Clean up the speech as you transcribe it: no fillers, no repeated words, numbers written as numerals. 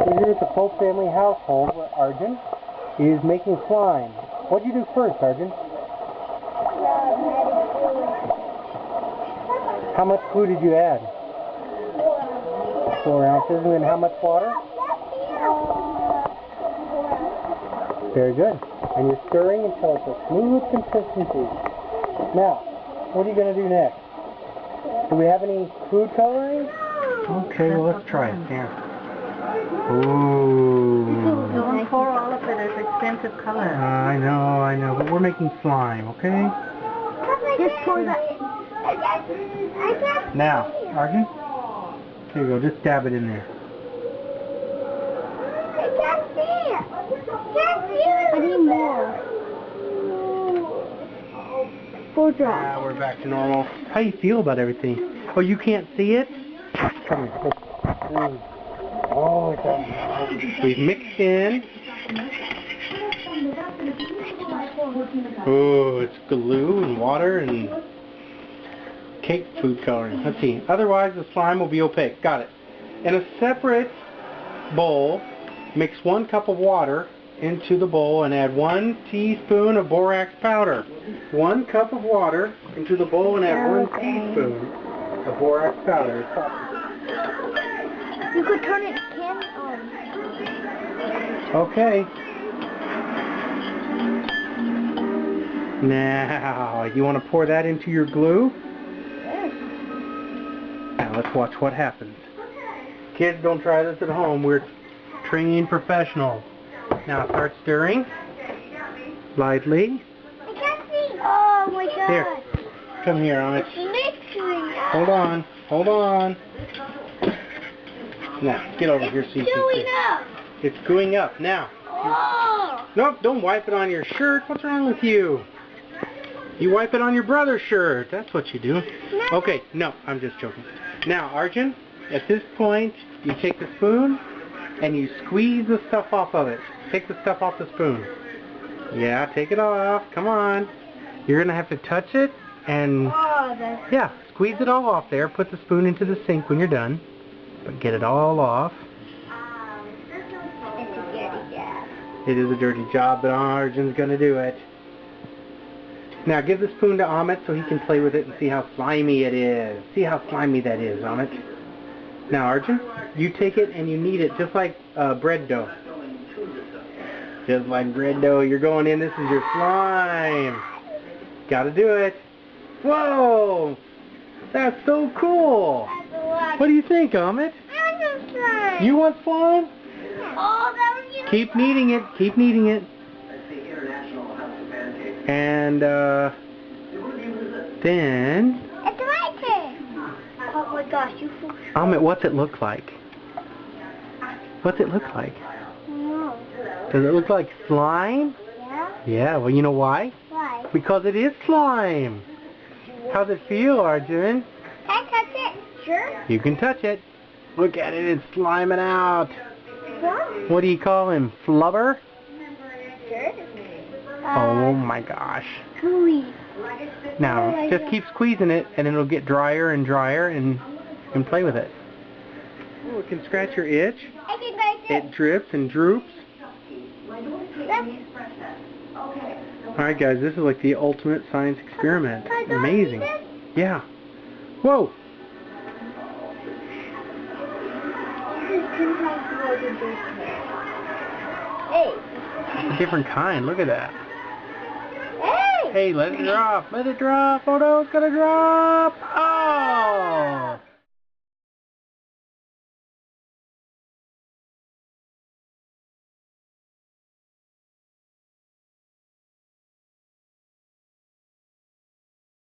We're here at the Pope family household where Arjun is making slime. What'd you do first, Arjun? How much glue did you add? 4 ounces. And then how much water? Very good. And you're stirring until it's a smooth consistency. Now, what are you going to do next? Do we have any food coloring? Okay, well let's try it. Yeah. Ooh. Don't pour all of it. It's expensive color. I know, but we're making slime, okay? Just pour that. Now, Arjun, here you go. Just dab it in there. I can't see it. I need more. 4 drops. We're back to normal. How do you feel about everything? Oh, you can't see it? Come here. Oh, it's we've mixed in. Oh, it's glue and water and cake food coloring. Let's see. Otherwise, the slime will be opaque. Got it. In a separate bowl, mix 1 cup of water into the bowl and add 1 teaspoon of borax powder. 1 cup of water into the bowl and add 1 teaspoon of borax powder. You could turn it can on. Okay. Now, you want to pour that into your glue? Yes. Now, let's watch what happens. Kids, don't try this at home. We're trained professionals. Now, start stirring. Lightly. I can't see. Oh my god. Here. Come here, Amit. It's mixing. Hold on. Hold on. Now, get over here so you can see. It's gooing up. Now. Oh. Nope, don't wipe it on your shirt. What's wrong with you? You wipe it on your brother's shirt. That's what you do. No. Okay, no, I'm just joking. Now, Arjun, at this point, you take the spoon and you squeeze the stuff off of it. Take the stuff off the spoon. Yeah, take it off. Come on. You're going to have to touch it and, yeah, squeeze it all off there. Put the spoon into the sink when you're done. But get it all off. It's a dirty job. It is a dirty job, but Arjun's going to do it. Now give the spoon to Amit so he can play with it and see how slimy it is. See how slimy that is, Amit. Now Arjun, you take it and you knead it just like bread dough. Just like bread dough. You're going in. This is your slime. Gotta do it. Whoa! That's so cool. What do you think, Amit? I want slime. You want slime? Oh, that was you. Keep kneading it. Keep kneading it. And then... It's my turn. Oh my gosh, you fool. Amit, what's it look like? What's it look like? No. Does it look like slime? Yeah? Yeah, well, you know why? Why? Because it is slime. How's it feel, Arjun? Can I touch it? Sure. You can touch it. Look at it, it's sliming out. What? What do you call him? Flubber? Sure. Oh my gosh. Gooey. Now, just keep squeezing it and it'll get drier and drier and play with it. Oh, it can scratch your itch. I can touch it. It drips and droops. Alright guys, this is like the ultimate science experiment. Amazing. Yeah. Whoa! Hey. It's a different kind. Look at that. Hey. Hey, let it drop. Let it drop. Oh no, it's gonna drop. Ah!